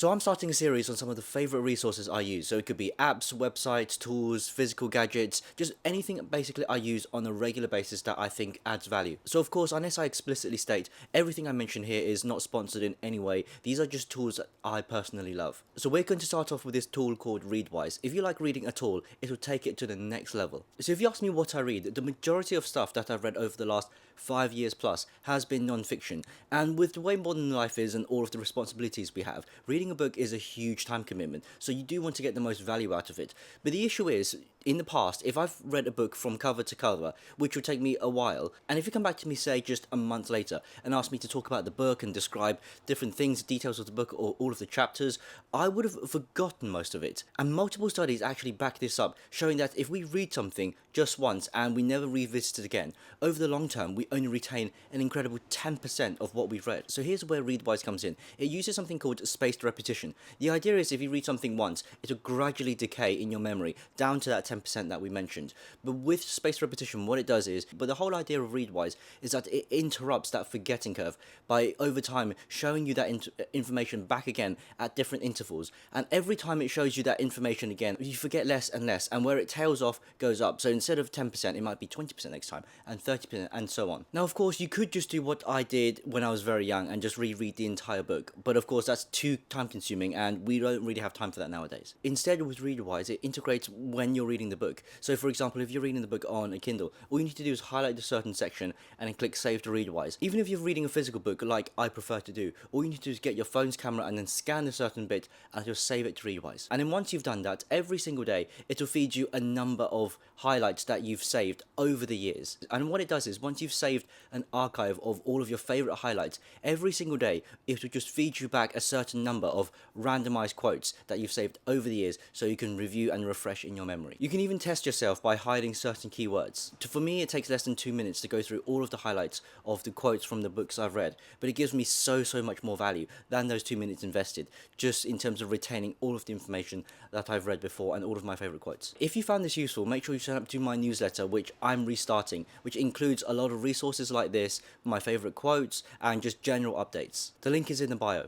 So I'm starting a series on some of the favorite resources I use. So it could be apps, websites, tools, physical gadgets, just anything basically I use on a regular basis that I think adds value. So of course, unless I explicitly state, everything I mention here is not sponsored in any way. These are just tools that I personally love. So we're going to start off with this tool called Readwise. If you like reading at all, it will take it to the next level. So if you ask me what I read, the majority of stuff that I've read over the last 5 years plus has been non-fiction. And with the way modern life is and all of the responsibilities we have, reading a book is a huge time commitment, so you do want to get the most value out of it. But the issue is, in the past, if I've read a book from cover to cover, which would take me a while, and if you come back to me, say, just a month later, and ask me to talk about the book and describe different things, details of the book, or all of the chapters, I would have forgotten most of it. And multiple studies actually back this up, showing that if we read something just once and we never revisit it again, over the long term, we only retain an incredible 10% of what we've read. So here's where Readwise comes in. It uses something called spaced repetition. The idea is if you read something once, it will gradually decay in your memory down to that 10% that we mentioned. But with spaced repetition, what it does is, but the whole idea of Readwise is that it interrupts that forgetting curve by over time showing you that information back again at different intervals. And every time it shows you that information again, you forget less and less, and where it tails off goes up. So instead of 10%, it might be 20% next time, and 30%, and so on. Now, of course, you could just do what I did when I was very young and just reread the entire book, but of course that's too time consuming and we don't really have time for that nowadays. Instead, with Readwise, it integrates when you're reading the book. So for example, if you're reading the book on a Kindle, all you need to do is highlight a certain section and then click save to Readwise. Even if you're reading a physical book like I prefer to do, all you need to do is get your phone's camera and then scan a certain bit and just save it to Readwise. And then once you've done that, every single day it will feed you a number of highlights that you've saved over the years. And what it does is once you've saved an archive of all of your favorite highlights, every single day it will just feed you back a certain number of randomized quotes that you've saved over the years so you can review and refresh in your memory. You can even test yourself by hiding certain keywords. For me, it takes less than 2 minutes to go through all of the highlights of the quotes from the books I've read, but it gives me so much more value than those 2 minutes invested, just in terms of retaining all of the information that I've read before and all of my favorite quotes. If you found this useful, make sure you sign up to my newsletter, which I'm restarting, which includes a lot of resources like this, my favorite quotes, and just general updates. The link is in the bio.